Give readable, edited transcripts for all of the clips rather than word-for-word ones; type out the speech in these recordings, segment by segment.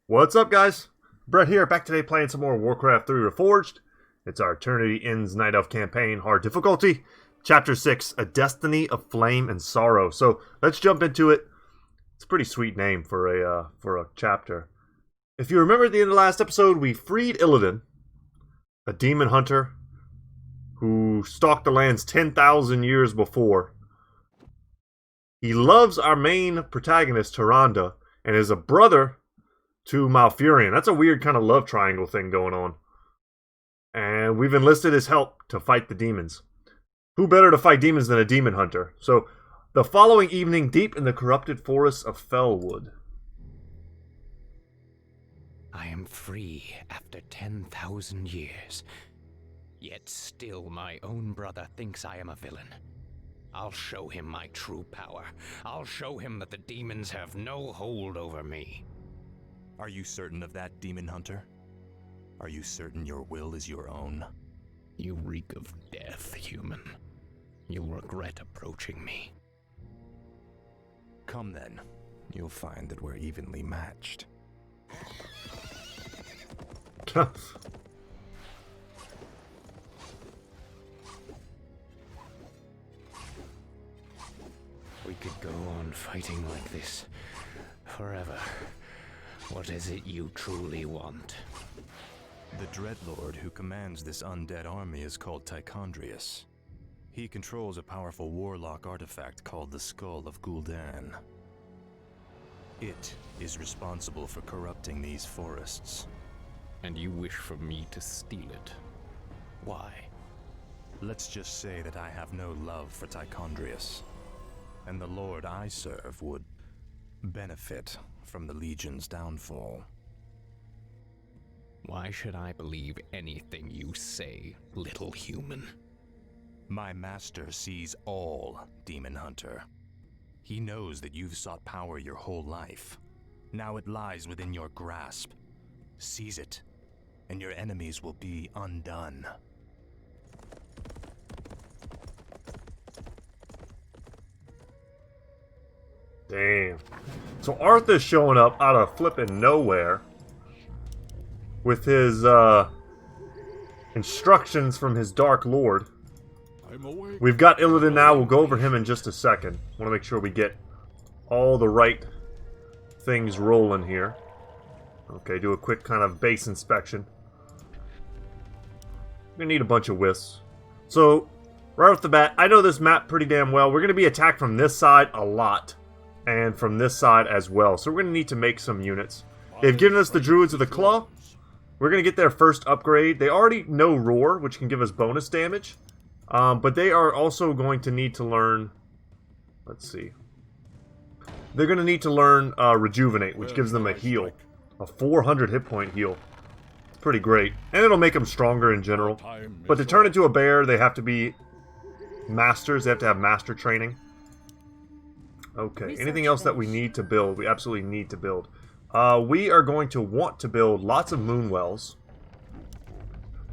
What's up, guys? Brett here, back today playing some more Warcraft III Reforged. It's our Eternity Ends Night Elf campaign, hard difficulty. Chapter 6, A Destiny of Flame and Sorrow. So, let's jump into it. It's a pretty sweet name for a chapter. If you remember at the end of the last episode, we freed Illidan, a demon hunter who stalked the lands 10,000 years before. He loves our main protagonist, Tyrande, and is a brother to Malfurion. That's a weird kind of love triangle thing going on. And we've enlisted his help to fight the demons. Who better to fight demons than a demon hunter? So, the following evening, deep in the corrupted forests of Felwood. I am free after 10,000 years. Yet still my own brother thinks I am a villain. I'll show him my true power. I'll show him that the demons have no hold over me. Are you certain of that, Demon Hunter? Are you certain your will is your own? You reek of death, human. You'll regret approaching me. Come then. You'll find that we're evenly matched. We could go on fighting like this forever. What is it you truly want? The Dreadlord who commands this undead army is called Tichondrius. He controls a powerful warlock artifact called the Skull of Gul'dan. It is responsible for corrupting these forests. And you wish for me to steal it. Why? Let's just say that I have no love for Tichondrius. And the Lord I serve would benefit from the Legion's downfall. Why should I believe anything you say, little human? My master sees all, Demon Hunter. He knows that you've sought power your whole life. Now it lies within your grasp. Seize it, and your enemies will be undone. Damn. So Arthur's showing up out of flipping nowhere with his instructions from his Dark Lord. We've got Illidan now. We'll go over him in just a second. Want to make sure we get all the right things rolling here. Okay, do a quick kind of base inspection. We're going to need a bunch of wisps. So, right off the bat, I know this map pretty damn well. We're going to be attacked from this side a lot. And from this side as well. So we're going to need to make some units. They've given us the Druids of the Claw. We're going to get their first upgrade. They already know Roar, which can give us bonus damage. But they are also going to need to learn... Let's see. They're going to need to learn Rejuvenate, which gives them a heal. A 400 hit point heal. It's pretty great. And it'll make them stronger in general. But to turn into a bear, they have to be masters. They have to have master training. Okay, anything else that we need to build? We absolutely need to build. We are going to want to build lots of moonwells.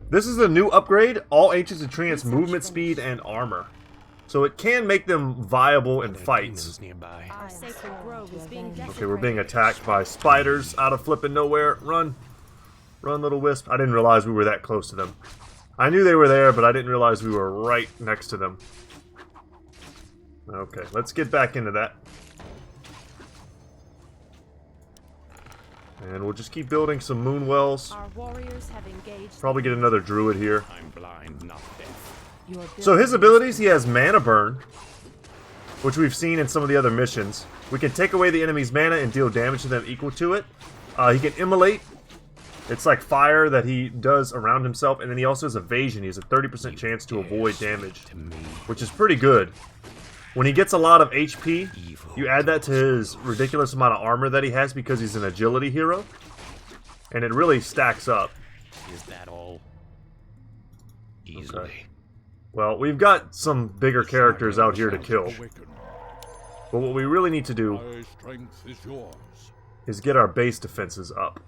This is a new upgrade. All ancients and treants movement speed and armor. So it can make them viable in fights. Okay, we're being attacked by spiders out of flipping nowhere. Run. Run, little wisp. I didn't realize we were that close to them. I knew they were there, but I didn't realize we were right next to them. Okay, let's get back into that. And we'll just keep building some moonwells. Our warriors have engaged. Probably get another druid here. I'm blind, not deaf. So his abilities, he has mana burn, which we've seen in some of the other missions. We can take away the enemy's mana and deal damage to them equal to it. He can immolate. It's like fire that he does around himself. And then he also has evasion. He has a 30% chance to avoid damage, which is pretty good. When he gets a lot of HP, you add that to his ridiculous amount of armor that he has because he's an agility hero. And it really stacks up. Is that all? Easily. Okay. Well, we've got some bigger characters out here to kill. But what we really need to do is get our base defenses up.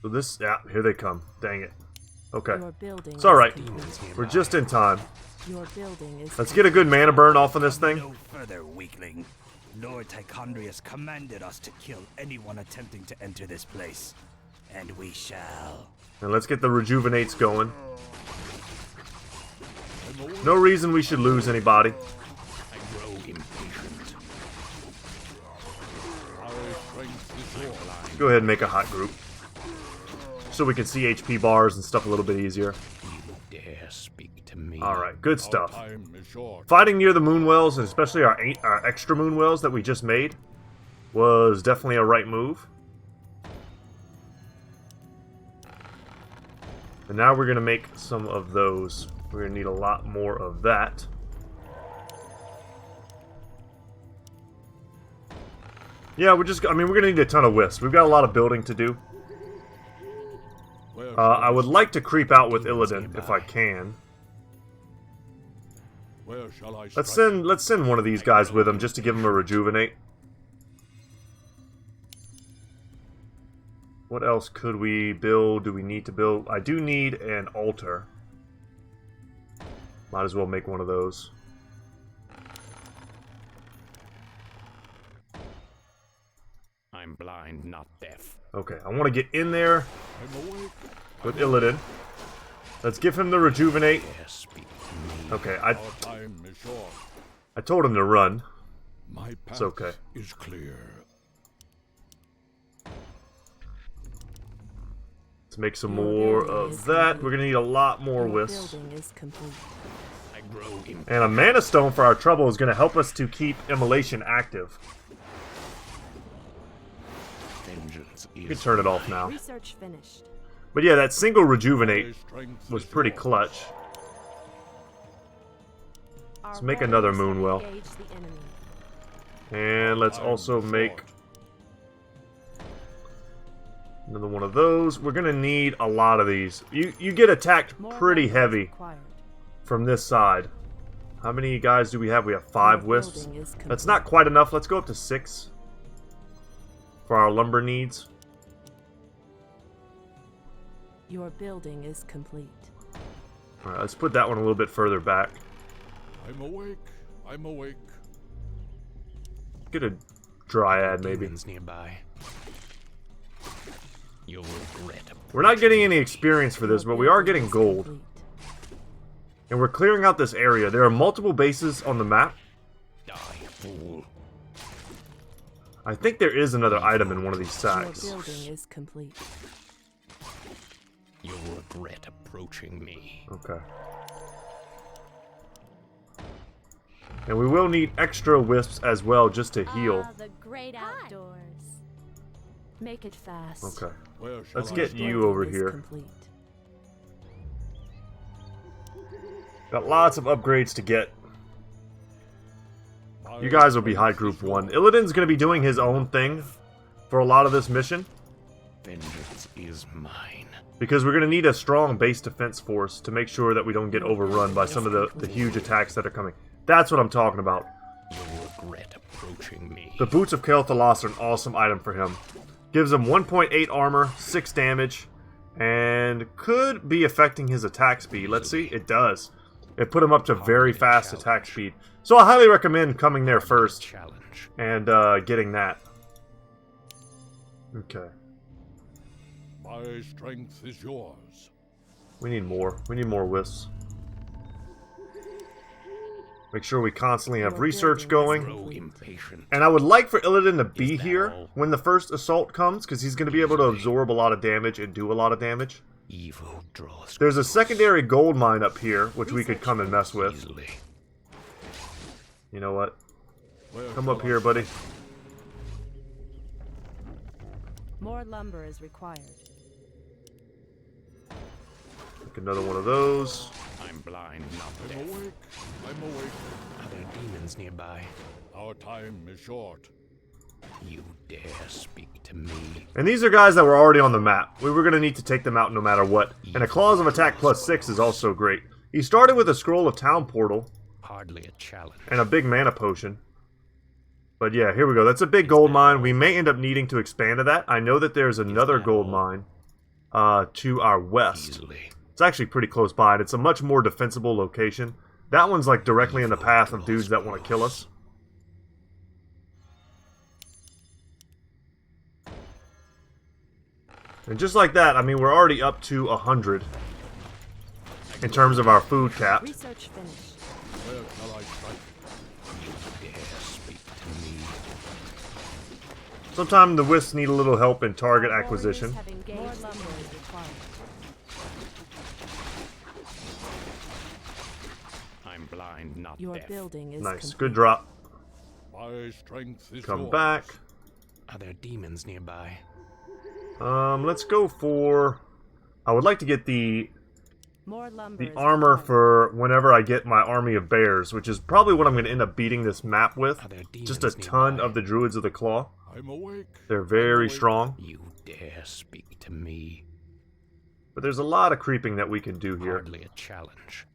So this, yeah, here they come. Dang it. Okay. It's alright. We're just in time. Let's get a good mana burn off of this thing. No further, weakling. Lord Tichondrius commanded us to kill anyone attempting to enter this place. And we shall. And let's get the rejuvenates going. No reason we should lose anybody. I grow impatient. Go ahead and make a hot group. So we can see HP bars and stuff a little bit easier. You dare speak to me? Alright, good stuff. Fighting near the moonwells, and especially our extra moonwells that we just made, was definitely a right move. And now we're going to make some of those. We're going to need a lot more of that. Yeah, we're going to need a ton of wisps. We've got a lot of building to do. I would like to creep out with Illidan if I can. Let's send one of these guys with him just to give him a rejuvenate. What else could we build? Do we need to build? I do need an altar. Might as well make one of those. I'm blind, not deaf. Okay, I want to get in there with Illidan. Let's give him the rejuvenate. Okay, I told him to run. It's okay. Is clear. Let's make some more of that. We're gonna need a lot more wisps. And a mana stone for our trouble is gonna help us to keep immolation active. You can turn it off now. Research finished. But yeah, that single rejuvenate was pretty clutch. Let's make another moonwell. And let's also make another one of those. We're gonna need a lot of these. You get attacked pretty heavy from this side. How many guys do we have? We have 5 wisps. That's not quite enough. Let's go up to 6 for our lumber needs. Your building is complete. Alright, let's put that one a little bit further back. I'm awake. I'm awake. Get a dryad, maybe. Nearby. You'll regret. We're not getting any experience for this, but we are getting gold. And we're clearing out this area. There are multiple bases on the map. Die, fool. I think there is another item in one of these sacks. Your building is complete. You'll regret approaching me. Okay. And we will need extra wisps as well, just to heal. The great outdoors. Make it fast. Okay. Where shall Let's I get start? you over Building is here. complete. Got lots of upgrades to get. You guys will be high group 1. Illidan's going to be doing his own thing for a lot of this mission, Vengeance is mine. because we're going to need a strong base defense force to make sure that we don't get overrun by some of the huge attacks that are coming. That's what I'm talking about. You'll regret approaching me. The Boots of Kael'thas are an awesome item for him. Gives him 1.8 armor, 6 damage, and could be affecting his attack speed. Let's see, it does. It put him up to very fast attack speed. So I highly recommend coming there first Challenge. and getting that. Okay. My strength is yours. We need more. We need more wisps. Make sure we constantly have research going. Grow impatient. And I would like for Illidan to be here when the first assault comes, because he's going to be able to absorb a lot of damage and do a lot of damage. Evil draws There's a secondary gold mine up here, which we could come and mess with. easily. You know what? Where Come shall up I here, buddy. More lumber is required. Make another one of those. I'm blind, not I'm deaf. awake. I'm awake. Are there demons nearby? Our time is short. You dare speak to me? And these are guys that were already on the map. We were going to need to take them out no matter what. And a Claws of Attack +6 is also great. He started with a Scroll of Town Portal Hardly a challenge. and a big mana potion. But yeah, here we go. That's a big gold mine. We may end up needing to expand to that. I know that there's another gold mine to our west. Easily. It's actually pretty close by, and it's a much more defensible location. That one's like directly in the path of dudes that want to kill us. And just like that, I mean, we're already up to 100 in terms of our food cap. Research finished. Where shall I strike? You dare speak to me? Sometimes the wisps need a little help in target acquisition. Warriors have engaged. More lumber is required. I'm blind, not Your deaf. building is Nice, complete. good drop. My strength is Come yours. back. Are there demons nearby? Let's go for... I would like to get the More lumber is armor required. for whenever I get my army of bears, which is probably what I'm going to end up beating this map with. Are there Just a demons ton nearby? of the Druids of the Claw. I'm awake. They're very awake. strong, You dare speak to me? but there's a lot of creeping that we can do here. Hardly a challenge.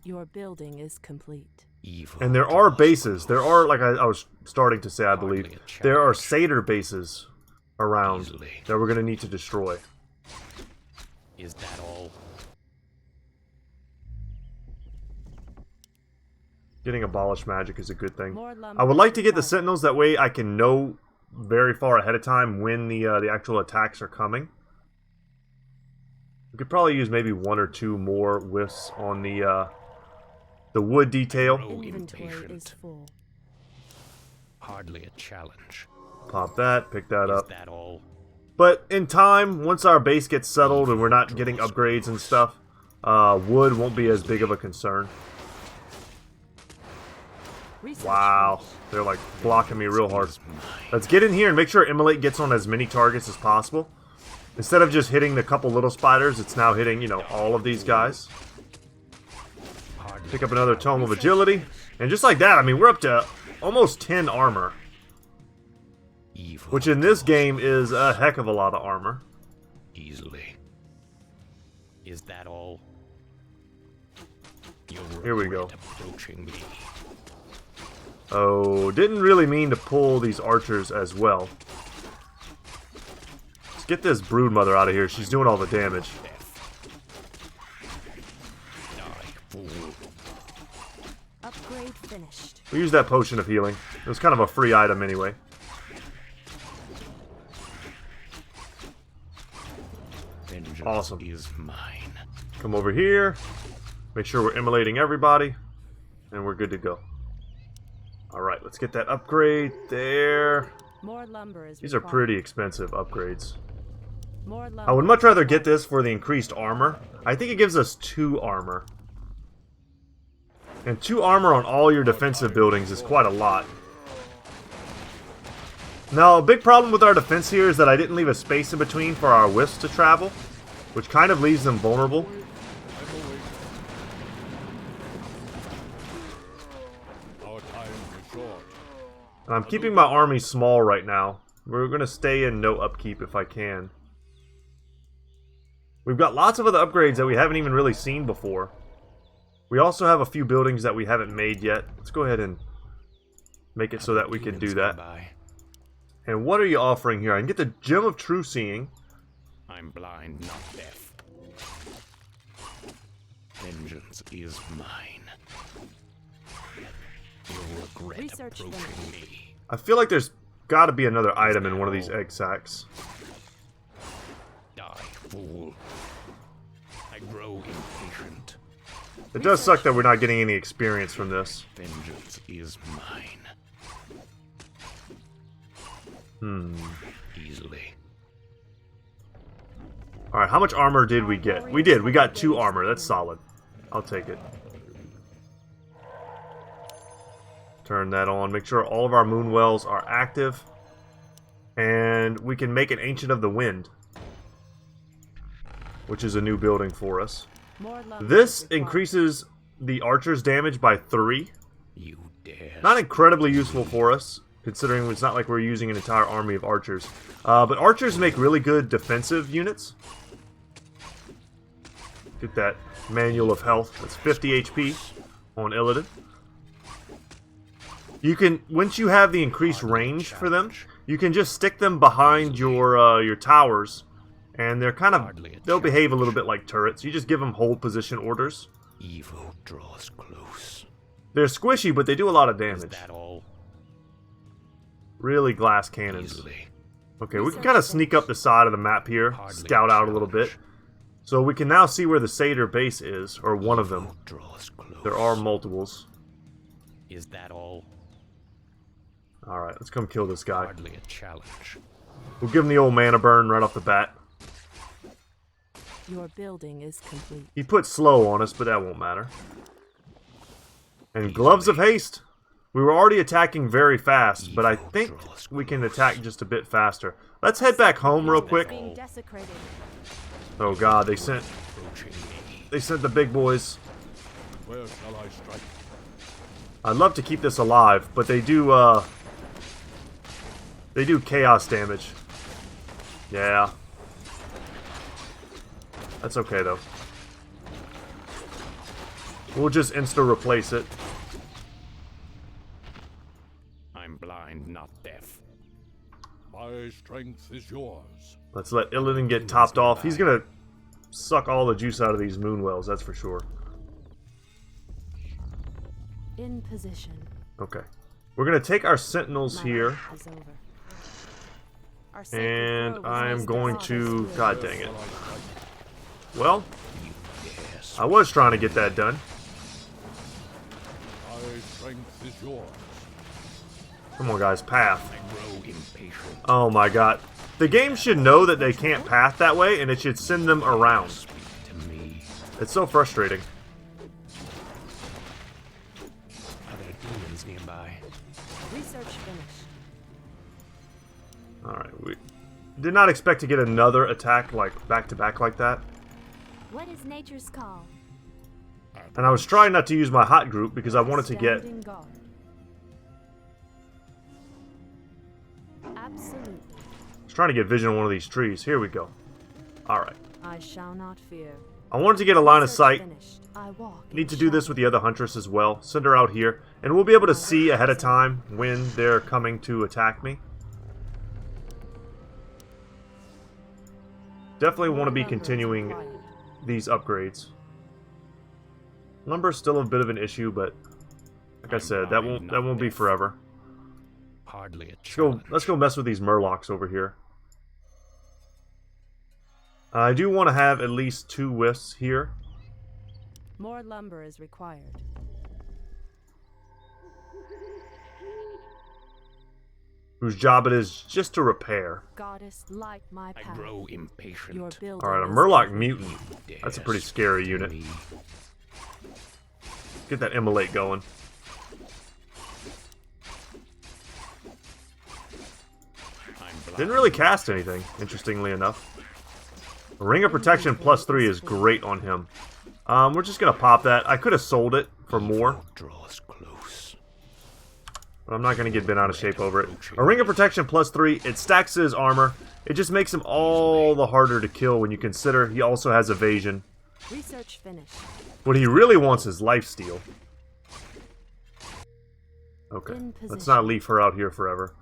Your building is complete. Evil. And there are draws bases. There close. are, like I was starting to say, I believe, Hardly a there are challenge. satyr bases around Easily. that we're going to need to destroy. Is that all? Getting abolished magic is a good thing. More lumber I would like is to get the required. sentinels, that way I can know very far ahead of time when the actual attacks are coming. We could probably use maybe 1 or 2 more wisps on the wood detail. Grow Inventory is impatient. full. Hardly a challenge. Pop that, pick that Is up. that all? But in time, once our base gets settled and we're not getting upgrades and stuff, wood won't be as big of a concern. Research Wow, finished. they're like blocking me real hard. Is mine. Let's get in here and make sure Immolate gets on as many targets as possible. Instead of just hitting the couple little spiders, it's now hitting, you know, all of these guys. Hardly Pick up another Tome of Agility. And just like that, I mean, we're up to almost 10 armor. evil. Which in this game is a heck of a lot of armor. Easily. Is that all? You'll Here we go. regret approaching me. Oh, didn't really mean to pull these archers as well. Let's get this Broodmother out of here. She's doing all the damage. Death. Die, fool. Upgrade finished. We use that potion of healing. It was kind of a free item anyway. Vengeance Awesome. is mine. Come over here. Make sure we're immolating everybody. And we're good to go. Alright, let's get that upgrade there. More lumber is These are required. pretty expensive upgrades. More lumber I would much is rather get required. this for the increased armor. I think it gives us 2 armor. And 2 armor on all your defensive buildings is quite a lot. Now, a big problem with our defense here is that I didn't leave a space in between for our wisps to travel, which kind of leaves them vulnerable. Our time is short. And I'm keeping my army small right now. We're going to stay in no upkeep if I can. We've got lots of other upgrades that we haven't even really seen before. We also have a few buildings that we haven't made yet. Let's go ahead and make it so that we can do Demons that. nearby. And what are you offering here? I can get the Gem of True Seeing. I'm blind, not deaf. Vengeance is mine. You'll regret Research approaching me. I feel like there's got to be another item in one of these egg sacs. Die, fool. I grow impatient. It does suck that we're not getting any experience from this. Vengeance is mine. Easily. Alright, how much armor did we get? We did. We got 2 armor. That's solid. I'll take it. Turn that on. Make sure all of our moon wells are active. And we can make an Ancient of the Wind, which is a new building for us. More lumber This is required. increases the archer's damage by 3. You dare. Not incredibly useful for us, considering it's not like we're using an entire army of archers. But archers make really good defensive units. Get that Manual of Health. That's 50 HP on Illidan. You can, once you have the increased range for them, you can just stick them behind your towers, and they're kind of, they'll behave a little bit like turrets. You just give them hold position orders. Evil draws close. They're squishy, but they do a lot of Is damage. that all? Really glass cannons. Easily. Okay, we can kind of sneak up the side of the map here, scout out a little bit. So we can now see where the Satyr base is, or one of them. There are multiples. Is that all? Alright, let's come kill this guy. Hardly a challenge. We'll give him the old mana burn right off the bat. Your building is complete. He put slow on us, but that won't matter. And Gloves of Haste. We were already attacking very fast, but I think we can attack just a bit faster. Let's head back home real quick. Being desecrated. Oh god, they sent the big boys. Where shall I strike? I'd love to keep this alive, but they do chaos damage. Yeah. That's okay though. We'll just insta-replace it. I'm blind, not deaf. My strength is yours. Let's let Illidan get topped off. He's gonna suck all the juice out of these moonwells, that's for sure. In position. Okay. We're gonna take our sentinels here. Is over. Our sacred And grove I'm is going goddess to... will. God dang it. Well, I was trying to get that done. My strength is yours. Come on, guys, path. I grow impatient. Oh my god. The game should know that they can't path that way, and it should send them around. Speak to me. It's so frustrating. Are there demons nearby? Research finished. Alright, we did not expect to get another attack, like, back-to-back like that. What is nature's call? And I was trying not to use my hot group because I wanted to get... Standing guard. Absolutely. I was trying to get vision on one of these trees. Here we go. Alright. I shall not fear. I wanted to get a line of Research sight. finished. I walk Need in to do this shadow. with the other Huntress as well. Send her out here. And we'll be able to see ahead of time when they're coming to attack me. Definitely want to be Lumber is continuing required. these upgrades. Lumber's still a bit of an issue, but like I said, that won't be forever. Hardly a Let's go mess with these Murlocs over here. I do want to have at least 2 wisps here. More lumber is required. Whose job it is just to repair. Goddess, light my I path. grow impatient. Your building Alright, a is Murloc complete. Mutant. That's a pretty scary unit. Me. Get that immolate going. I'm blind. Didn't really cast anything, interestingly enough. A Ring of Protection +3 is great on him. We're just gonna pop that. I could have sold it for more, Draws close. but I'm not gonna get bent out of shape over it. A Ring of Protection +3, it stacks his armor. It just makes him all the harder to kill when you consider he also has evasion. Research finished. What he really wants is lifesteal. Okay, In let's position. not leave her out here forever.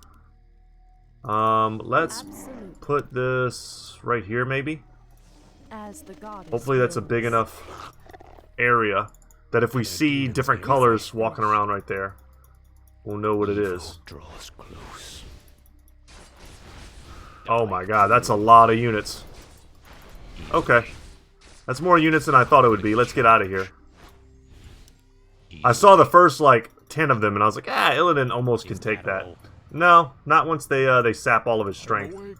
Let's Absolutely. put this right here, maybe. As the goddess Hopefully that's a big wills. enough area that if we see different colors walking around right there, we'll know what it is. Draws close. Oh my god, that's a lot of units. Okay. That's more units than I thought it would be. Let's get out of here. I saw the first, like, 10 of them, and I was like, Illidan almost can take that. No, not once they sap all of his strength. Awake.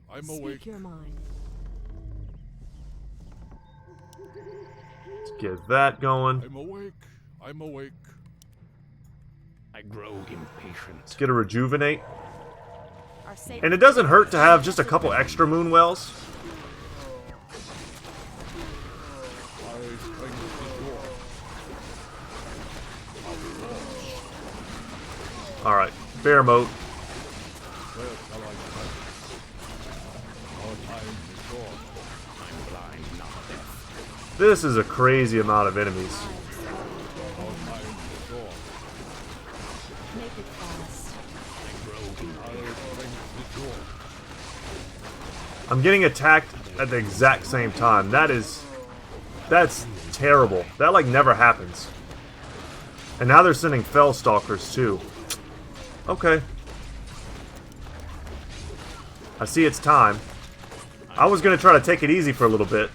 I'm awake. Speak your mind. Let's get that going. I'm awake. I'm awake. I grow impatient. Let's get a rejuvenate. Our sacred And it doesn't hurt to have just a couple extra moon wells. My strength is yours. Alright, bear mode. Where shall I strike? Our time is short. I'm blind, not deaf. This is a crazy amount of enemies. Our time is short. Make it fast. I grow Our impatient. strength is yours. I'm getting attacked at the exact same time. That's terrible. That like never happens. And now they're sending Fellstalkers too. Okay. I see it's time. I was going to try to take it easy for a little bit.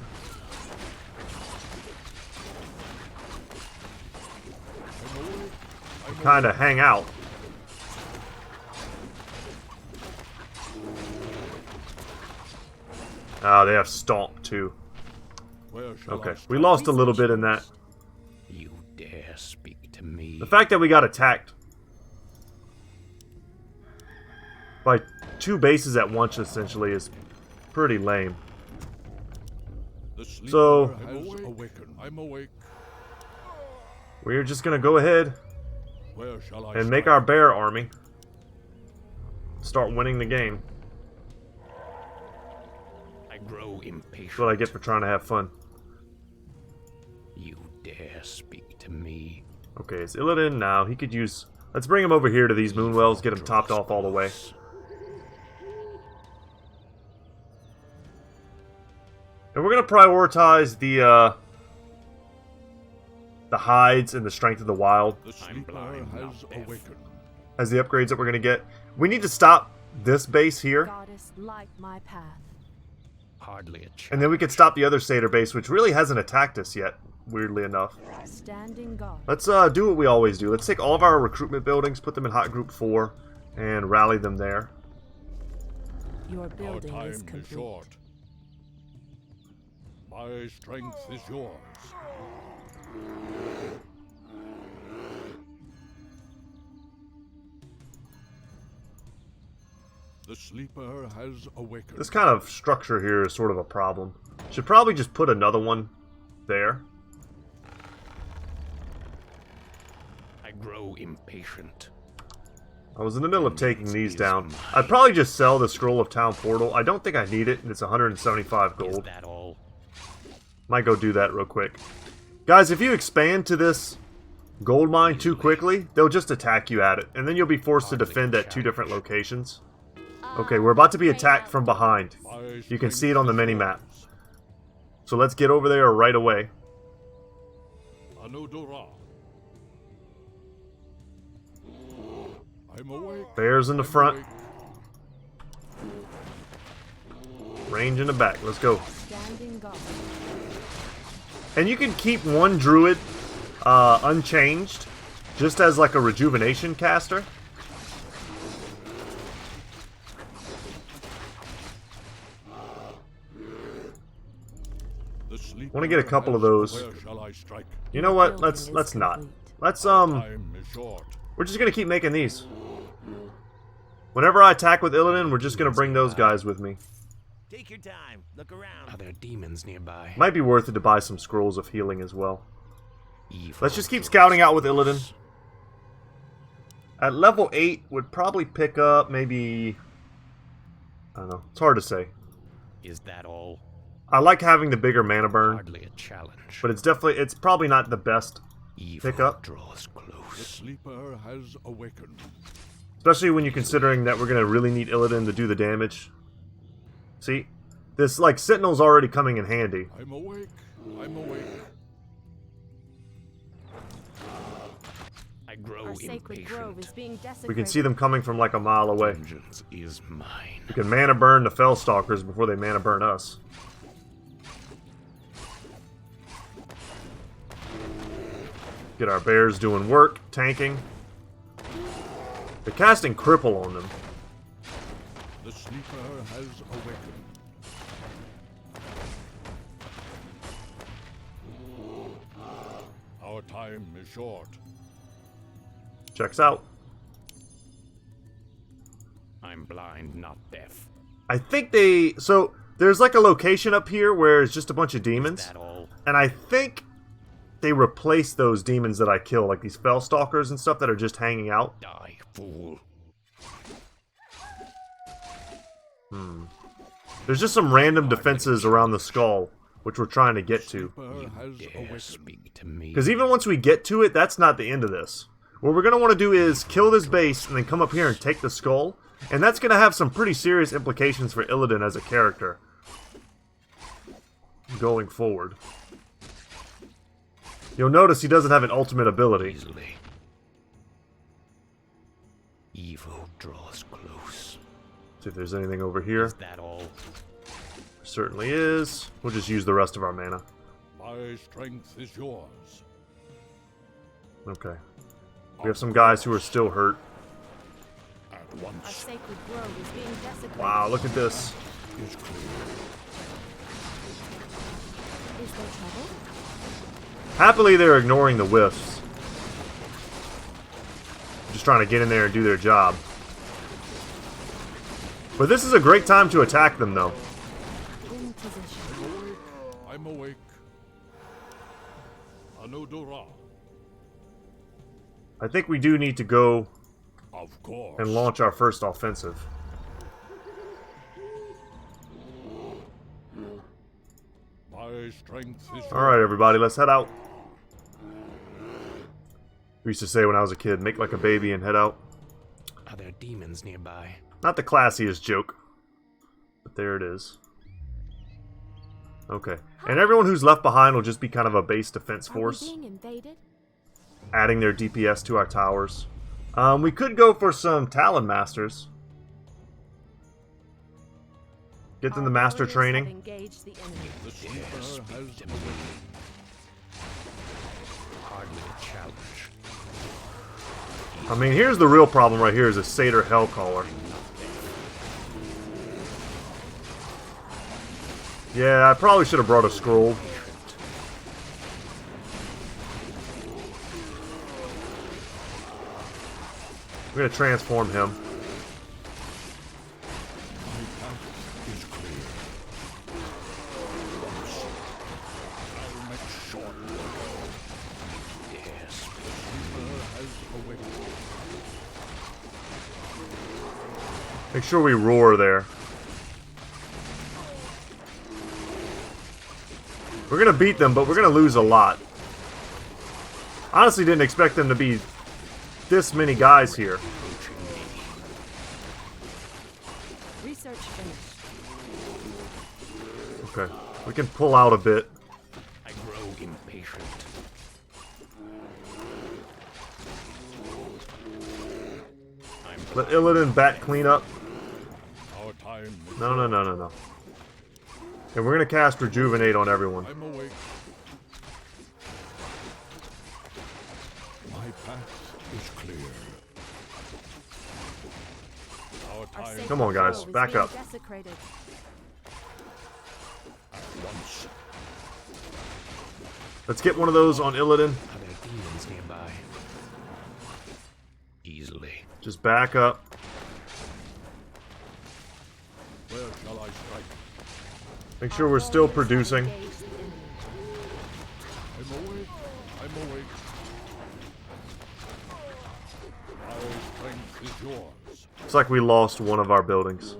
Kind of hang out. Ah, they have Stomp too. Where shall Okay, I we start? lost a little bit in that. You dare speak to me? The fact that we got attacked by 2 bases at once essentially is pretty lame. The sleeper So- has awakened. I'm awake. We're just gonna go ahead Where shall I and make strike? our bear army start winning the game. I grow impatient. That's what I get for trying to have fun. You dare speak to me? Okay, it's Illidan now. He could use... Let's bring him over here to these moonwells, get him topped off all the way. And we're gonna prioritize the hides and the strength of the wild The I'm sleeper blind, not has deaf. awakened. as the upgrades that we're gonna get. We need to stop this base here, Goddess, light my path. Hardly a chance. and then we could stop the other satyr base, which really hasn't attacked us yet, weirdly enough. Standing guard. Let's do what we always do. Let's take all of our recruitment buildings, put them in hot group 4, and rally them there. Your Our building time is is complete. short. My strength is yours. The sleeper has awakened. This kind of structure here is sort of a problem. Should probably just put another one there. I grow impatient. I was in the middle of taking these down. I'd probably just sell the Scroll of Town Portal. I don't think I need it, and it's 175 Is gold. that all? Might go do that real quick. Guys, if you expand to this gold mine too quickly, they'll just attack you at it, and then you'll be forced to defend at 2 different locations. Okay, we're about to be attacked from behind. My You can strength see it on the is mini-map. yours. So let's get over there right away. Anudora. I'm awake. Bears in the I'm front, awake. range in the back. Let's go. Standing guard. And you can keep one druid unchanged, just as like a rejuvenation caster. The sleeper Wanna get a couple of has- those. Where shall I strike? You know what? Building Let's is not. complete. Let's Time is short. we're just gonna keep making these. Whenever I attack with Illidan, we're just gonna bring those guys with me. Take your time. Look around. Are there demons nearby? Might be worth it to buy some scrolls of healing as well. Evil Let's just keep draws scouting out with close. Illidan. At level 8, would probably pick up maybe... I don't know. It's hard to say. Is that all? I like having the bigger mana burn, Hardly a challenge. but it's probably not the best, Evil pick up. draws The close. sleeper has awakened. especially when you're considering that we're gonna really need Illidan to do the damage. See? This, like, Sentinel's already coming in handy. I'm awake. I'm awake. I grow Our sacred grove impatient. is being desecrated. We can see them coming from like a mile away. Vengeance is mine. We can mana burn the Fellstalkers before they mana burn us. Get our bears doing work, tanking. They're casting Cripple on them. The sleeper has awakened. Our time is short. Checks out. I'm blind, not deaf. I think they... So, there's like a location up here where it's just a bunch of Is demons. that all? And I think they replaced those demons that I kill, like these Fellstalkers and stuff that are just hanging out. Die, fool. There's just some random defenses around the skull, which we're trying to get to. Sleeper has Dare awakened. speak to me. Because even once we get to it, that's not the end of this. What we're going to want to do is kill this base and then come up here and take the skull. And that's going to have some pretty serious implications for Illidan as a character. Going forward. You'll notice he doesn't have an ultimate ability. Easily. Evil draws close. See if there's anything over here. Is that all? Certainly is. We'll just use the rest of our mana. My strength is yours. Okay. We have some guys who are still hurt. At Our once sacred grove is being desecrated. Wow, look at this. is clear. Is there trouble? Happily, they're ignoring the whiffs. Just trying to get in there and do their job. But this is a great time to attack them, though. In position. I'm awake. Anodora. I think we do need to go Of course. and launch our first offensive. My strength is yours. Alright, everybody, let's head out. We used to say when I was a kid, make like a baby and head out. Are there demons nearby? Not the classiest joke, but there it is. Okay, and everyone who's left behind will just be kind of a base defense Are we force, being invaded? adding their DPS to our towers. We could go for some Talon Masters. Get them the Our master warriors training. have engaged the enemy. The sleeper has awakened. Hardly a challenge. I mean, here's the real problem right here is a Satyr Hellcaller. Yeah, I probably should have brought a scroll. I'm gonna transform him. My path is clear. Once I'll make short work. Yes. The sleeper has awakened. Make sure we roar there. We're gonna beat them, but we're gonna lose a lot. Honestly, didn't expect them to be this many guys here. Research finished. Okay, we can pull out a bit. I grow impatient. Let Illidan bat clean up. Our time is No, no, no, no, no. And we're gonna cast Rejuvenate on everyone. I'm awake. My path is clear. Our Our time sacred Come on, guys, grove is back being up. Desecrated. at once. Let's get one of those on Illidan. Are there demons nearby? Easily. Just back up. Where shall I strike? Make sure Our we're still warriors have producing. engaged the enemy. I'm awake. I'm awake. My strength is yours. Looks like we lost one of our buildings.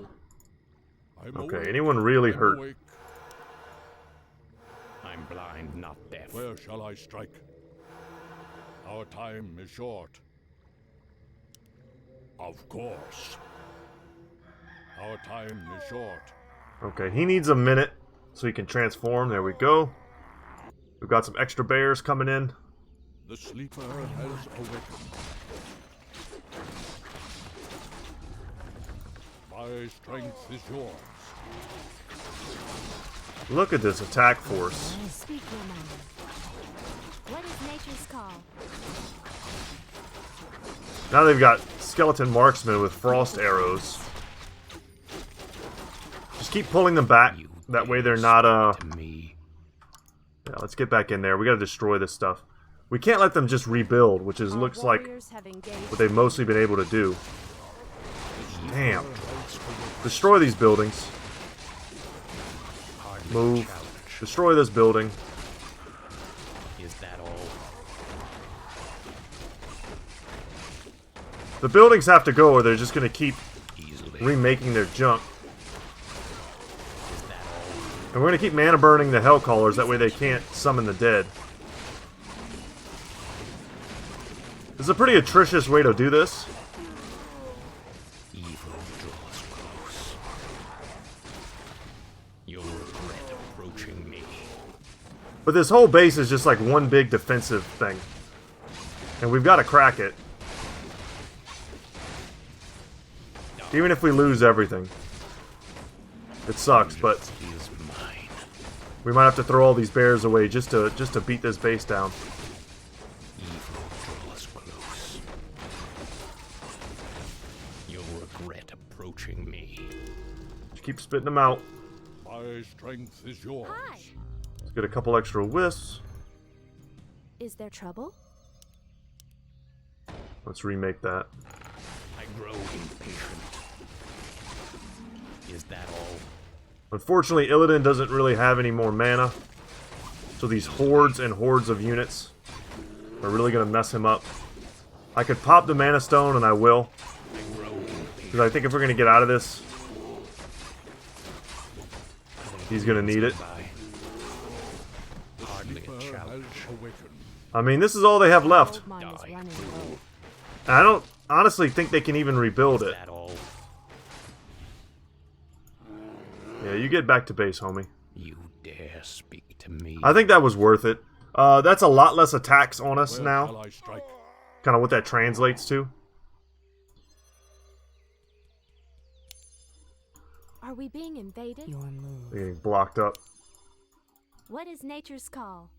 I'm Okay, awake. anyone really I'm hurt? awake. I'm blind, not deaf. Where shall I strike? Our time is short. Of course. Our time is short. Okay, he needs a minute so he can transform. There we go. We've got some extra bears coming in. The sleeper has awakened. My strength is yours. Look at this attack force. Speak your mind. What is nature's call? Now they've got skeleton marksmen with frost arrows. Just keep pulling them back. That way they're not, To me. Yeah, let's get back in there. We gotta destroy this stuff. We can't let them just rebuild, which is Our looks like warriors have engaged what they've mostly been able to do. Damn. Destroy these buildings. Hardly a Move. challenge. Destroy this building. Is that all? The buildings have to go or they're just gonna keep Easily. remaking their junk. Is that all? And we're gonna keep mana burning the Hellcallers, that way they can't summon the dead. This is a pretty atrocious way to do this. Evil draws close. You'll regret approaching me. But this whole base is just like one big defensive thing. And we've got to crack it. Die. Even if we lose everything. It sucks, but Is mine. we might have to throw all these bears away just to beat this base down. Evil draws close. You'll regret approaching me. Just keep spitting them out. My strength is yours. Hi. Let's get a couple extra wisps. Is there trouble? Let's remake that. I grow impatient. Is that all? Unfortunately, Illidan doesn't really have any more mana. So these hordes and hordes of units are really going to mess him up. I could pop the mana stone, and I will. I grow impatient. Because I think if we're going to get out of this, he's going to need it. Hardly a Sleeper challenge. has awakened. I mean, this is all they have left. Gold mine is Die. running low. And I don't honestly think they can even rebuild Is it. that all? Yeah, you get back to base, homie. You dare speak to me? I think that was worth it. That's a lot less attacks on us Where now. shall I strike? Kind of what that translates to. Are we being invaded? Your move. They're getting blocked up. What is nature's call?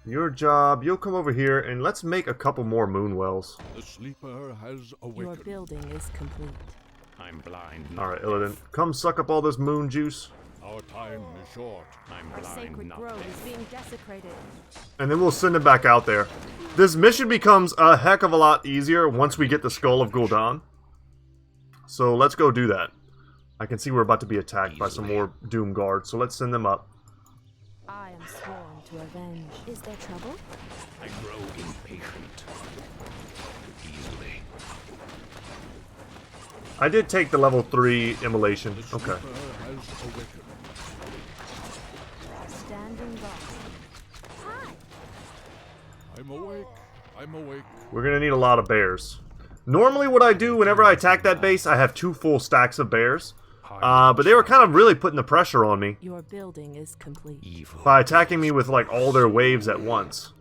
Your job, you'll come over here and let's make a couple more moon wells. The sleeper has Your awakened. building is complete. I'm blind. Alright, Illidan, come suck up all this moon juice. Our time is short. I'm Our blind, sacred not grove deaf. is being desecrated. And then we'll send it back out there. This mission becomes a heck of a lot easier once we get the Skull of Gul'dan. So let's go do that. I can see we're about to be attacked by some more Doom Guards, so let's send them up. I am sworn to avenge. Is there trouble? I grow impatient. Easily. I did take the level 3 immolation. The Okay. sleeper has awakened. Standing guard. Hi. I'm awake. I'm awake. We're gonna need a lot of bears. Normally what I do whenever I attack that base, I have 2 full stacks of bears. But they were kind of really putting the pressure on me Your building is complete. Evil. by attacking me with like all their waves at once.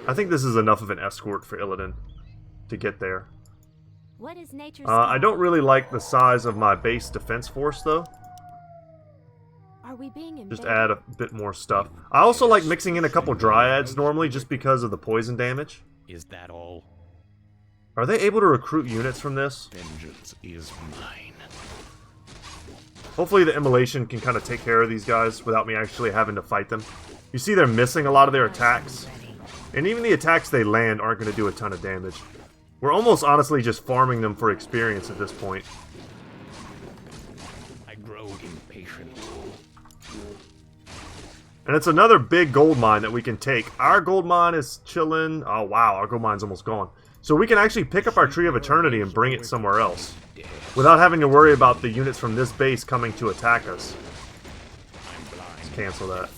I think this is enough of an escort for Illidan to get there. What is nature's I call? don't really like the size of my base defense force though. Are we being invaded? Just add a bit more stuff. I also like mixing in a couple dryads normally just because of the poison damage. Is that all? Are they able to recruit units from this? Vengeance is mine. Hopefully the immolation can kind of take care of these guys without me actually having to fight them. You see they're missing a lot of their attacks. And even the attacks they land aren't going to do a ton of damage. We're almost honestly just farming them for experience at this point. I grow impatient. And it's another big gold mine that we can take. Our gold mine is chilling. Oh wow, our gold mine's almost gone. So we can actually pick up our Tree of Eternity and bring it somewhere else. Without having to worry about the units from this base coming to attack us. I'm blind. Let's cancel that.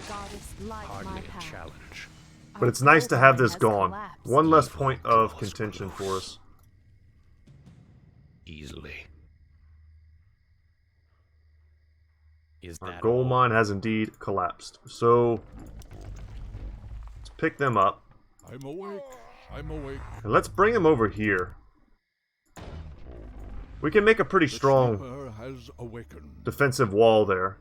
Goddess, light my Hardly a path. challenge. But it's nice to have this gone. One less point of contention for us. Easily. Is Our that gold all? mine has indeed collapsed. So let's pick them up. I'm awake. I'm awake. And let's bring them over here. We can make a pretty The strong sleeper has awakened. defensive wall there.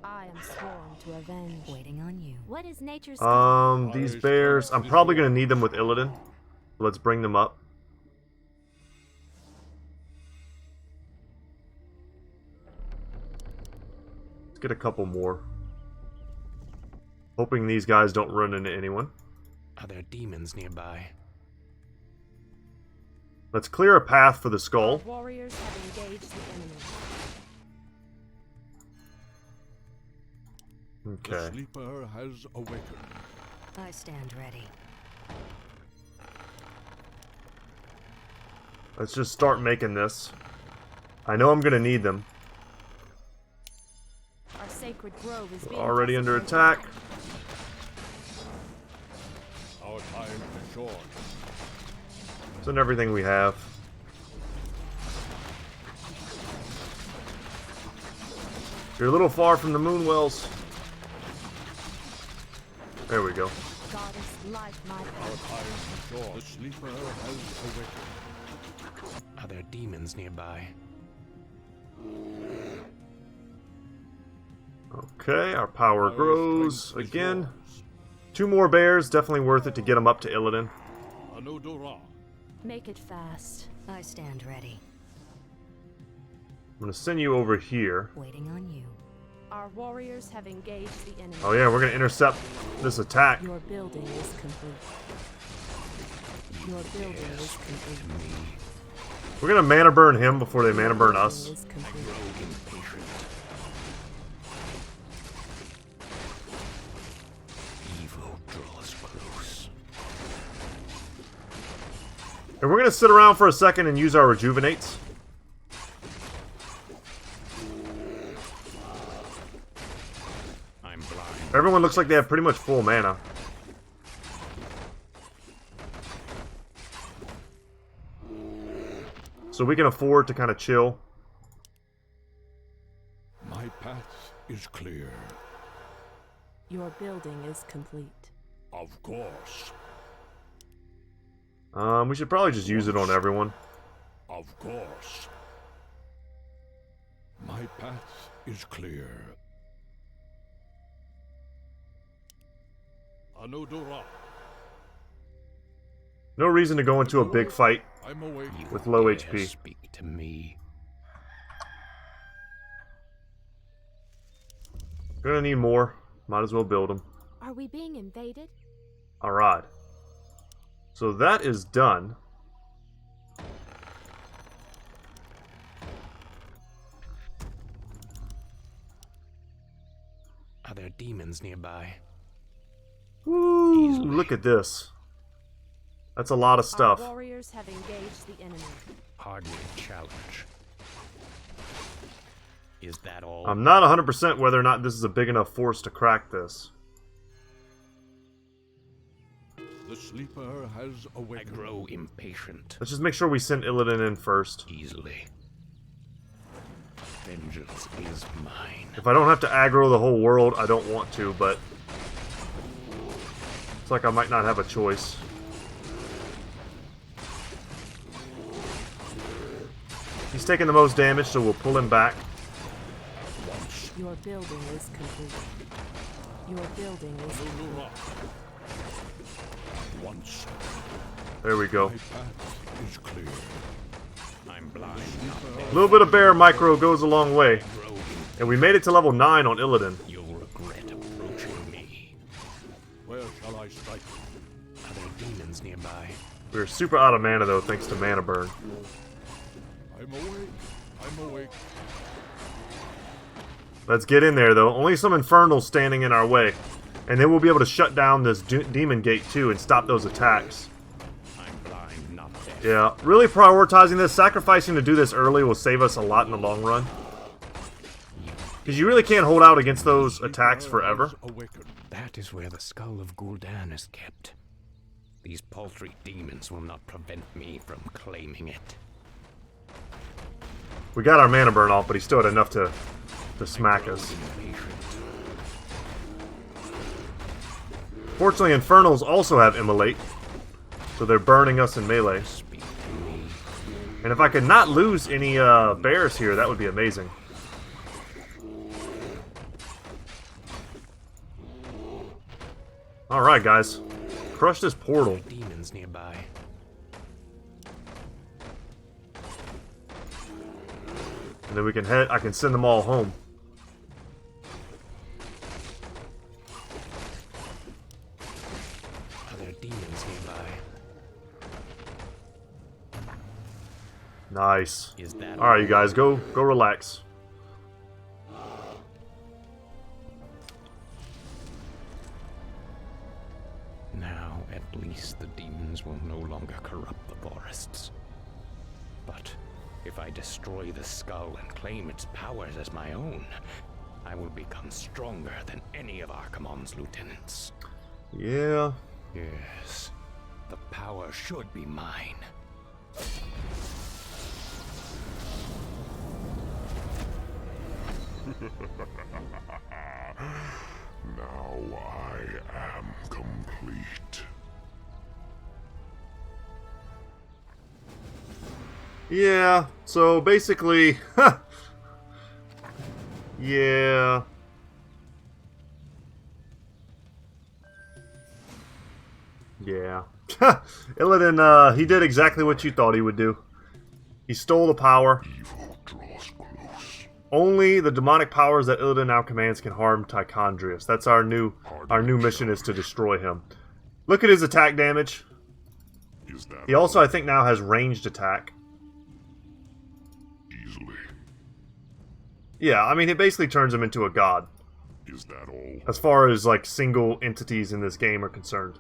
I am sworn to avenge. Waiting on you. What is nature's call? These bears, I'm probably going to need them with Illidan. Let's bring them up. Let's get a couple more. Hoping these guys don't run into anyone. Are there demons nearby? Let's clear a path for the Our skull. warriors have engaged the enemy. The Okay. sleeper has awakened. I stand ready. Let's just start making this. I know I'm going to need them. Our sacred grove is being Already under desecrated. attack. Our time is short. Send everything we have. You're a little far from the moon wells. There we go. Goddess, light my Our path. time is short. The sleeper has awakened. Are there demons nearby? Okay, our power My grows strength is again. yours. 2 more bears, definitely worth it to get them up to Illidan. Anudora. Make it fast. I stand ready. I'm gonna send you over here. Waiting on you. Our warriors have engaged the enemy. Oh yeah, we're gonna intercept this attack. Your building is complete. Your building is complete. We're gonna mana burn him before they mana burn Building us. is complete. Impatient. Evil draws close. And we're gonna sit around for a second and use our rejuvenates. I'm blind. Everyone looks like they have pretty much full mana. So we can afford to kind of chill. My path is clear. Your building is complete. Of course. We should probably just use it on everyone. Of course. My path is clear. Anudora. No reason to go into a big fight I'm awake. with low Dare HP. Speak to me. Gonna need more. Might as well build them. Are we being invaded? Alright. So that is done. Are there demons nearby? Woo! Easily. Look at this. That's a lot of stuff. Our warriors have engaged the enemy. Hardly a challenge. Is that all? I'm not 100% whether or not this is a big enough force to crack this. The sleeper has I awakened. grow impatient. Let's just make sure we send Illidan in first. Easily. Vengeance is mine. If I don't have to aggro the whole world, I don't want to, but it's like I might not have a choice. He's taking the most damage, so we'll pull him back. Your building is complete. Your building is complete. Anudora. Once. There we go. My path is clear. I'm blind. A little bit of bear micro goes a long way. Grow in- And we made it to level 9 on Illidan. You'll regret approaching me. Where shall I strike? Are there demons nearby? We're super out of mana though, thanks to mana burn. I'm awake. I'm awake. Let's get in there though. Only some infernals standing in our way. And then we'll be able to shut down this demon gate too and stop those attacks. I'm blind, not deaf. Yeah, really prioritizing this. Sacrificing to do this early will save us a lot in the long run. Because you really can't hold out against those attacks forever. Awakened. That is where the skull of Gul'dan is kept. These paltry demons will not prevent me from claiming it. We got our mana burn off, but he still had enough to smack us. Impatient. Fortunately, infernals also have immolate. So they're burning us in melee. Speak to me. And if I could not lose any bears here, that would be amazing. Alright, guys. Crush this portal. Demons nearby. And then we can head. I can send them all home. Are there demons nearby? Nice. Is that Alright, you guys, go relax. Now, at least the demons will no longer corrupt the forests. But if I destroy the skull and claim its powers as my own, I will become stronger than any of Archimonde's lieutenants. Yeah. Yes, the power should be mine. Now I am complete. Yeah, so basically... yeah... Yeah. Illidan, he did exactly what you thought he would do. He stole the power. Evil draws close. Only the demonic powers that Illidan now commands can harm Tichondrius. That's our new mission, is to destroy him. Look at his attack damage. Is that He also, I think, now has ranged attack. easily? Yeah, I mean, it basically turns him into a god, Is that all? as far as, like, single entities in this game are concerned.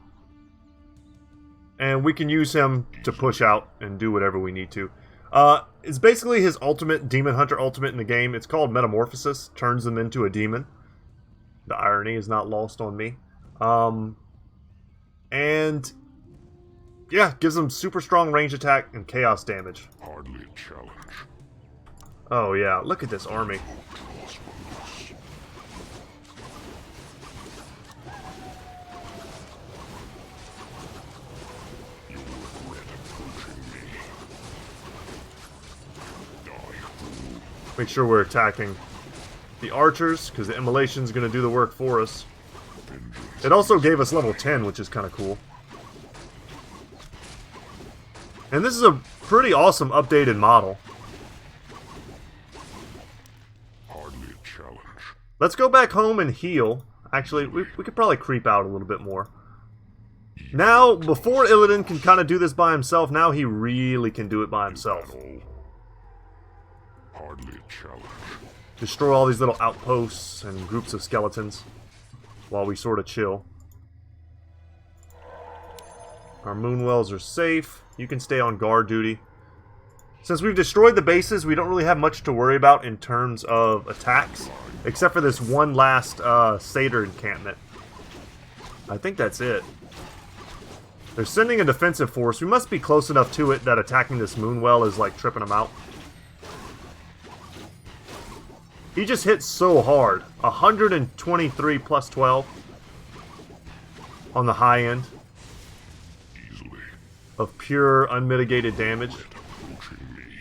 And we can use him to push out and do whatever we need to. It's basically his ultimate, Demon Hunter ultimate in the game. It's called Metamorphosis. Turns them into a demon. The irony is not lost on me. And... yeah, gives them super strong range attack and chaos damage. Hardly a challenge. Oh yeah, look at this army. Draws close. You'll regret approaching me. Die, fool. Make sure we're attacking the archers, because the immolation's going to do the work for us. It also gave us level 10, which is kind of cool. And this is a pretty awesome updated model. Hardly a challenge. Let's go back home and heal. Actually, we could probably creep out a little bit more. Now, before Illidan can kind of do this by himself, now he really can do it by himself. All. Hardly a challenge. Destroy all these little outposts and groups of skeletons while we sort of chill. Our moonwells are safe. You can stay on guard duty. Since we've destroyed the bases, we don't really have much to worry about in terms of attacks, except for this one last satyr encampment. I think that's it. They're sending a defensive force. We must be close enough to it that attacking this moonwell is like tripping them out. He just hit so hard. 123 plus 12 on the high end Easily. of pure unmitigated damage. Approaching me.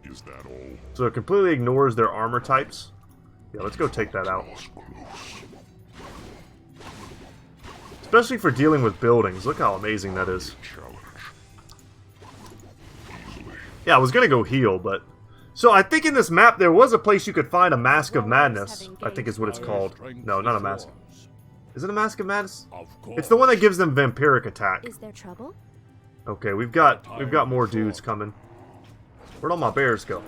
Is that all? So it completely ignores their armor types. Yeah, let's go take that out. Draws close. Especially for dealing with buildings. Look how amazing that is. Challenge. Easily. Yeah, I was gonna go heal, but... So I think in this map there was a place you could find a Mask of Madness. I think is what it's called. No, not a Mask. Is it a Mask of Madness? Of course. It's the one that gives them vampiric attack. Is there trouble? Okay, we've got more dudes coming. Where'd all my bears go?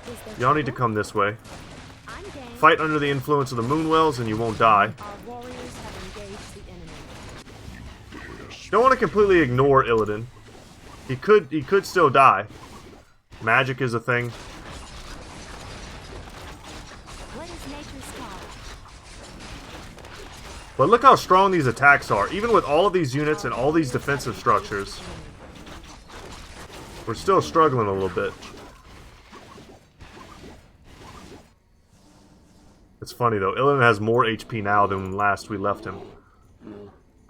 Is there Y'all need to trouble? come this way. I'm game. Fight under the influence of the Moonwells and you won't die. Our warriors have engaged the enemy. Don't want to completely ignore Illidan. He could still die. Magic is a thing. What is nature's call? But look how strong these attacks are. Even with all of these units and all these defensive structures, we're still struggling a little bit. It's funny though, Illidan has more HP now than when last we left him.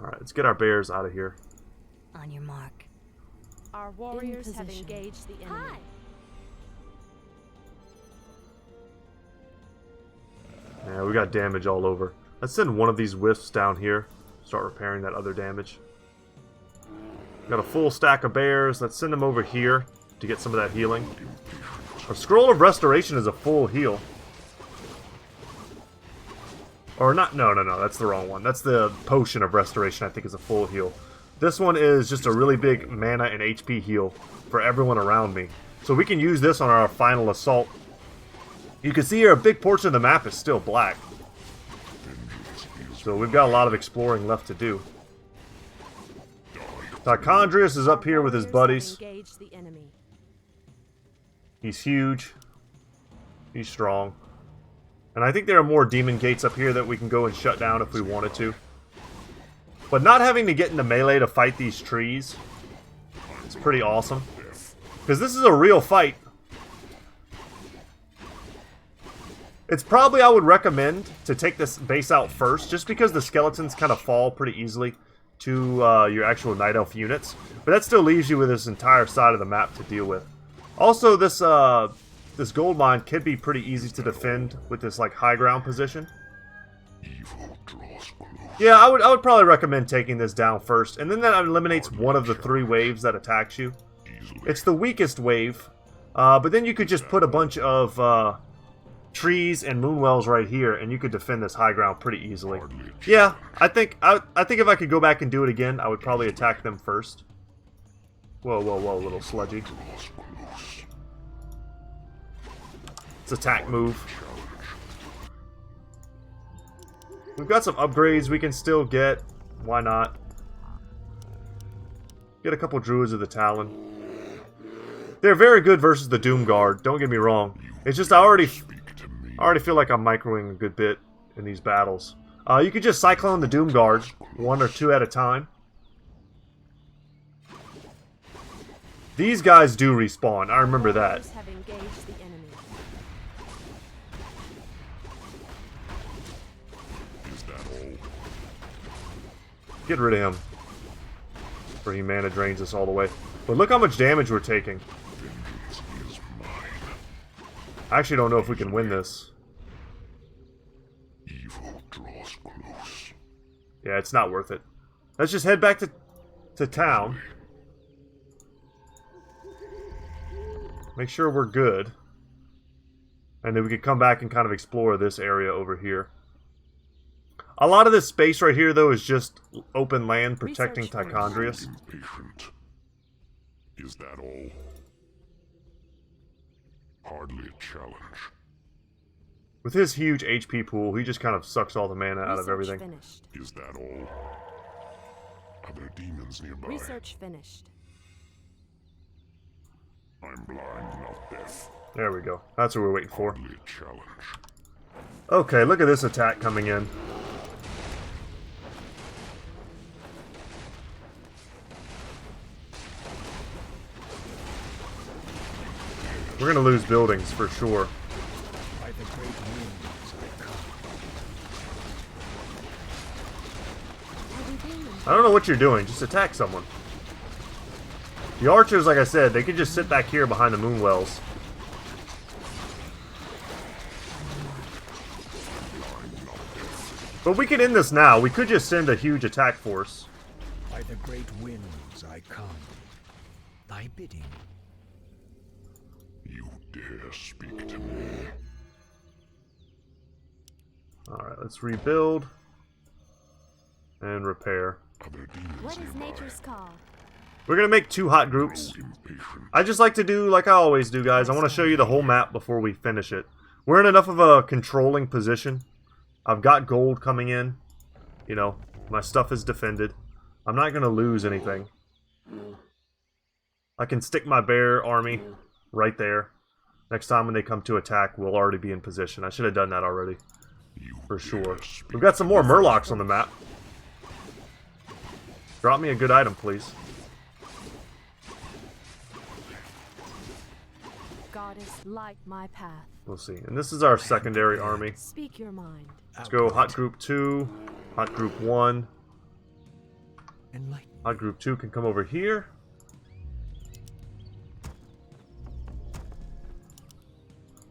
Alright, let's get our bears out of here. On your mark. Our warriors have position. engaged the enemy. Hi. Yeah, we got damage all over. Let's send one of these wisps down here. Start repairing that other damage. Got a full stack of bears. Let's send them over here to get some of that healing. A Scroll of Restoration is a full heal. Or not, no, that's the wrong one. That's the Potion of Restoration, I think, is a full heal. This one is just a really big mana and HP heal for everyone around me. So we can use this on our final assault. You can see here a big portion of the map is still black. So we've got a lot of exploring left to do. Tichondrius is up here with his buddies. Engaged the enemy. He's huge. He's strong. And I think there are more demon gates up here that we can go and shut down if we wanted to. But not having to get into melee to fight these trees is pretty awesome. Because this is a real fight. It's probably, I would recommend, to take this base out first, just because the skeletons kind of fall pretty easily. to your actual Night Elf units. But that still leaves you with this entire side of the map to deal with. Also, this gold mine can be pretty easy to defend with this like high ground position. Yeah, I would probably recommend taking this down first, and then that eliminates one of the 3 waves that attacks you. It's the weakest wave, but then you could just put a bunch of trees and moonwells right here, and you could defend this high ground pretty easily. Yeah, I think if I could go back and do it again, I would probably attack them first. Whoa, whoa, whoa, little sludgy. It's attack move. We've got some upgrades we can still get. Why not? Get a couple Druids of the Talon. They're very good versus the Doom Guard, don't get me wrong. It's just I already feel like I'm microing a good bit in these battles. You could just Cyclone the Doom Guard, 1 or 2 at a time. These guys do respawn, I remember that. Have engaged the enemy. Get rid of him. For he mana drains us all the way. But look how much damage we're taking. I actually don't know if we can win this. Yeah, it's not worth it. Let's just head back to town. Make sure we're good. And then we can come back and kind of explore this area over here. A lot of this space right here, though, is just open land protecting Tichondrius. Is that all? Hardly a challenge. With his huge HP pool, he just kind of sucks all the mana out of everything. Finished. Is that all? Are there demons nearby? Research finished. I'm blind, not deaf. There we go. That's what we're waiting for. Hardly a challenge. Okay, look at this attack coming in. We're gonna lose buildings for sure. By the great winds I come. I don't know what you're doing. Just attack someone. The archers, like I said, they could just sit back here behind the moonwells. But we can end this now. We could just send a huge attack force. By the great winds I come. Thy bidding. You dare speak to me? Alright, let's rebuild. And repair. Are there demons What is nearby? nature's call? We're gonna make 2 hot groups. Impatient. I just like to do like I always do, guys. I want to show you the whole map before we finish it. We're in enough of a controlling position. I've got gold coming in. You know, my stuff is defended. I'm not gonna lose anything. I can stick my bear army right there. Next time when they come to attack, we'll already be in position. I should have done that already. For sure. We've got some more Murlocs on the map. Drop me a good item, please. Goddess, light my path. We'll see. And this is our secondary army. Speak your mind. Let's go Hot Group 2, Hot Group 1. Enlighten. Hot Group 2 can come over here.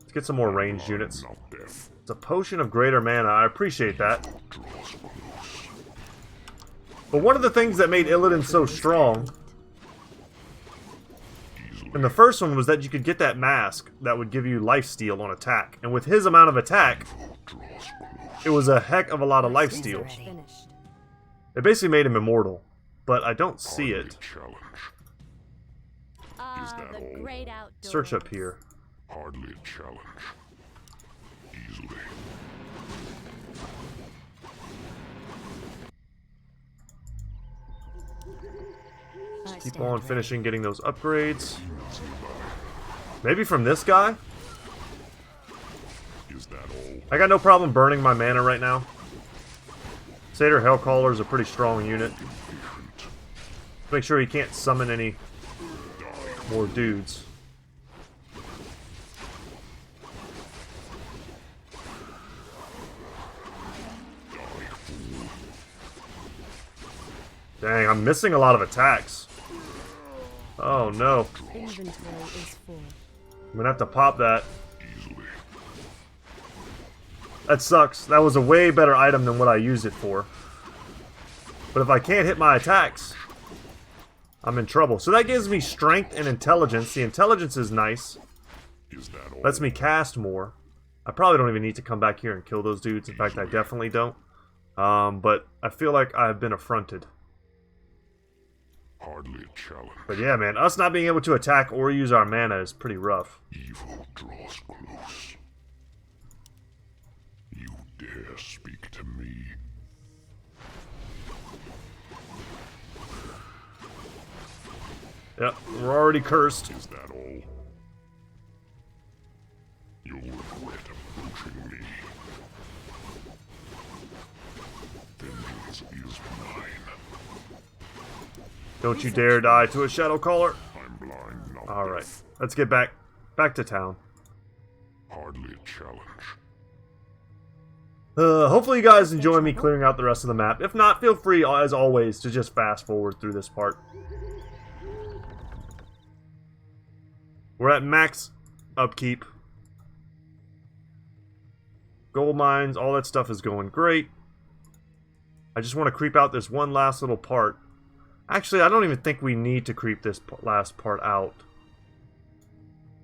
Let's get some more ranged units. Not deaf. It's a potion of greater mana. I appreciate that. But one of the things that made Illidan so strong in the first one was that you could get that mask that would give you lifesteal on attack. And with his amount of attack, it was a heck of a lot of lifesteal. Research finished. It basically made him immortal. But I don't see Hardly it. a challenge. Ah, that the all? great outdoors. Search up here. Hardly a challenge. Easily. I Keep stand on ready. finishing getting those upgrades. Maybe from this guy? Is that all? I got no problem burning my mana right now. Satyr Hellcaller is a pretty strong unit. Make sure he can't summon any more dudes. Dang, I'm missing a lot of attacks. Oh no. Inventory is full. I'm gonna have to pop that. That sucks. That was a way better item than what I used it for. But if I can't hit my attacks, I'm in trouble. So that gives me strength and intelligence. The intelligence is nice. Lets me cast more. I probably don't even need to come back here and kill those dudes. In fact, I definitely don't. But I feel like I've been affronted. Hardly a challenge. But yeah, man, us not being able to attack or use our mana is pretty rough. Evil draws close. You dare speak to me? Yep, we're already cursed. Is that all? You'll regret approaching me. Vengeance is mine. Don't you dare die to a shadow caller. I'm blind, not Alright, deaf. let's get back to town. Hardly a challenge. Hopefully you guys enjoy me clearing out the rest of the map. If not, feel free, as always, to just fast forward through this part. We're at max upkeep. Gold mines, all that stuff is going great. I just want to creep out this one last little part. Actually, I don't even think we need to creep this last part out.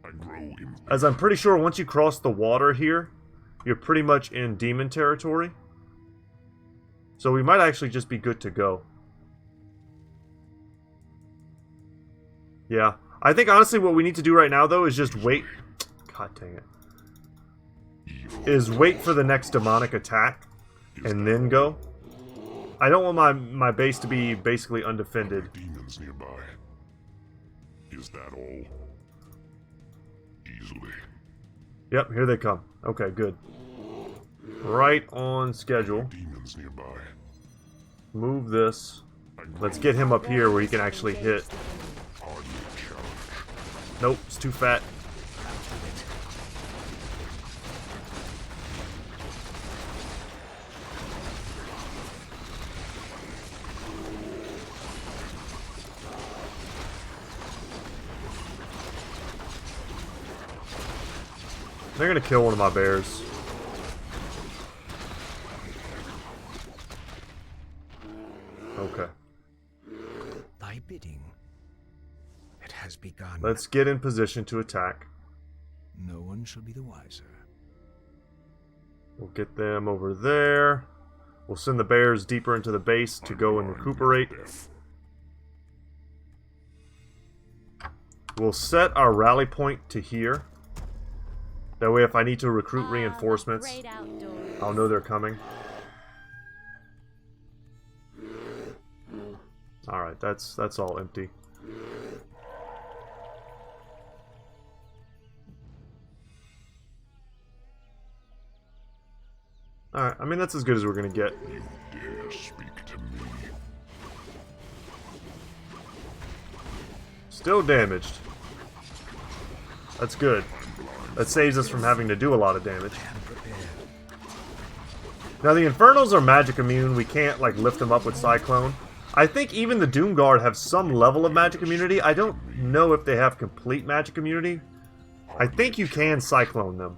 I grow in As I'm pretty sure once you cross the water here, you're pretty much in demon territory. So we might actually just be good to go. Yeah. I think honestly what we need to do right now though is just wait. God dang it. Is wait for the next demonic attack and then go. I don't want my base to be basically undefended. demons nearby. Is that all? Easily. Yep, here they come. Okay, good. Right on schedule. Demons nearby. Move this. Let's get him up here where he can actually hit. Hardly a challenge. Nope, it's too fat. They're gonna kill one of my bears. Okay. Thy bidding. It has begun. Let's get in position to attack. No one shall be the wiser. We'll get them over there. We'll send the bears deeper into the base to go and recuperate. We'll set our rally point to here. That way if I need to recruit reinforcements, Great outdoors. I'll know they're coming. Alright, that's all empty. Alright, I mean that's as good as we're gonna get. You dare speak to me? Still damaged. That's good. That saves us from having to do a lot of damage. Now the Infernals are magic immune. We can't like lift them up with Cyclone. I think even the Doomguard have some level of magic immunity. I don't know if they have complete magic immunity. I think you can Cyclone them.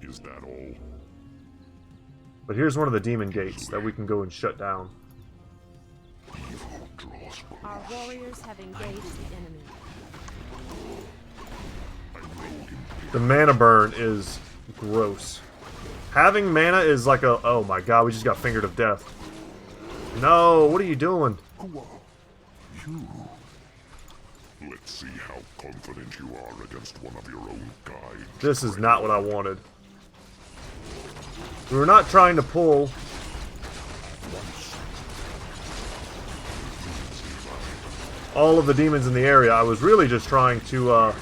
Is that all? But here's one of the demon gates that we can go and shut down. Evil draws close. Our warriors have engaged the enemy. The mana burn is gross. Having mana is like a... Oh my god, we just got fingered of death. No, what are you doing? Who are you? Let's see how confident you are against one of your own kind. This is not what I wanted. We were not trying to pull... all of the demons in the area. I was really just trying to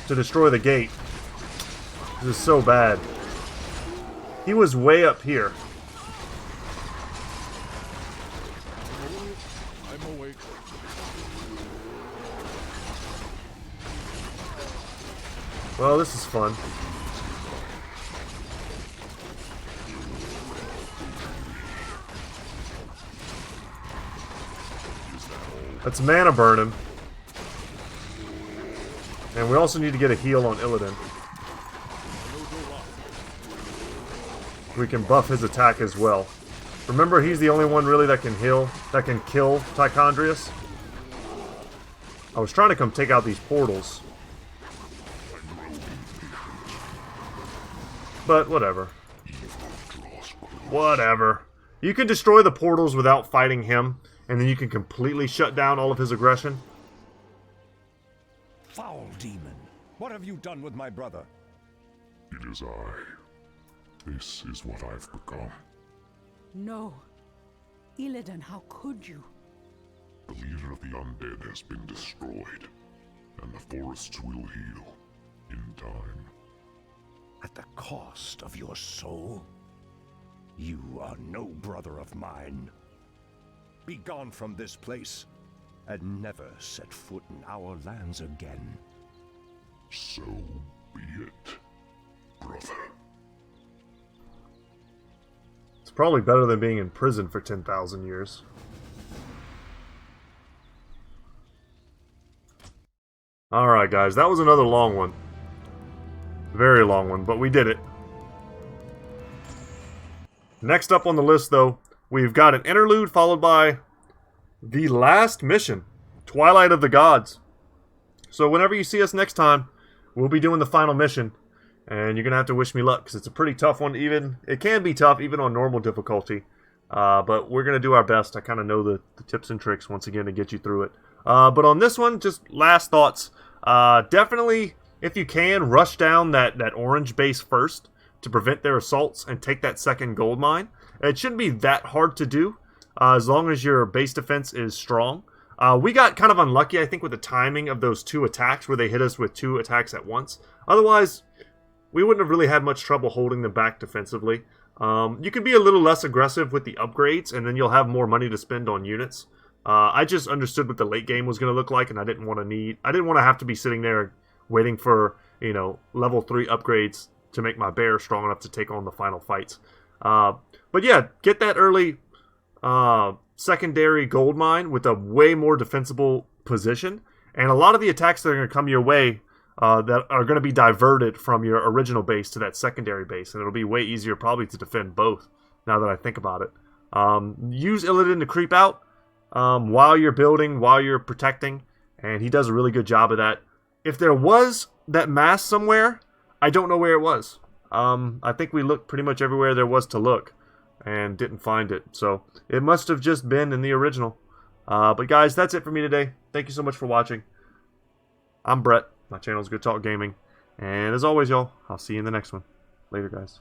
destroy the gate. This is so bad. He was way up here. I'm awake. Well, this is fun. Let's mana burn him. And we also need to get a heal on Illidan. We can buff his attack as well. Remember, he's the only one really that can heal, that can kill Tichondrius. I was trying to come take out these portals. But whatever. Whatever. You can destroy the portals without fighting him, and then you can completely shut down all of his aggression. Foul demon! What have you done with my brother? It is I. This is what I've become. No. Illidan, how could you? The leader of the Undead has been destroyed, and the forests will heal in time. At the cost of your soul? You are no brother of mine. Be gone from this place, and never set foot in our lands again. So be it, brother. It's probably better than being in prison for 10,000 years. Alright guys, that was another long one. Very long one, but we did it. Next up on the list though, we've got an interlude followed by the last mission, Twilight of the Gods. So whenever you see us next time, we'll be doing the final mission. And you're going to have to wish me luck, because it's a pretty tough one. It can be tough, even on normal difficulty. But we're going to do our best. I kind of know the tips and tricks, once again, to get you through it. But on this one, just last thoughts. Definitely, if you can, rush down that orange base first to prevent their assaults and take that second gold mine. It shouldn't be that hard to do, as long as your base defense is strong. We got kind of unlucky, I think, with the timing of those two attacks, where they hit us with two attacks at once. Otherwise, we wouldn't have really had much trouble holding them back defensively. You can be a little less aggressive with the upgrades, and then you'll have more money to spend on units. I just understood what the late game was going to look like, and I didn't want to have to be sitting there waiting for, level 3 upgrades to make my bear strong enough to take on the final fights. But yeah, get that early secondary gold mine with a way more defensible position, and a lot of the attacks that are going to come your way that are going to be diverted from your original base to that secondary base, and it'll be way easier probably to defend both, now that I think about it. Use Illidan to creep out while you're building, while you're protecting, and he does a really good job of that. If there was that mass somewhere, I don't know where it was. I think we looked pretty much everywhere there was to look, and didn't find it, so it must have just been in the original. But guys, that's it for me today. Thank you so much for watching. I'm Brett. My channel is Good Talk Gaming. And as always, y'all, I'll see you in the next one. Later, guys.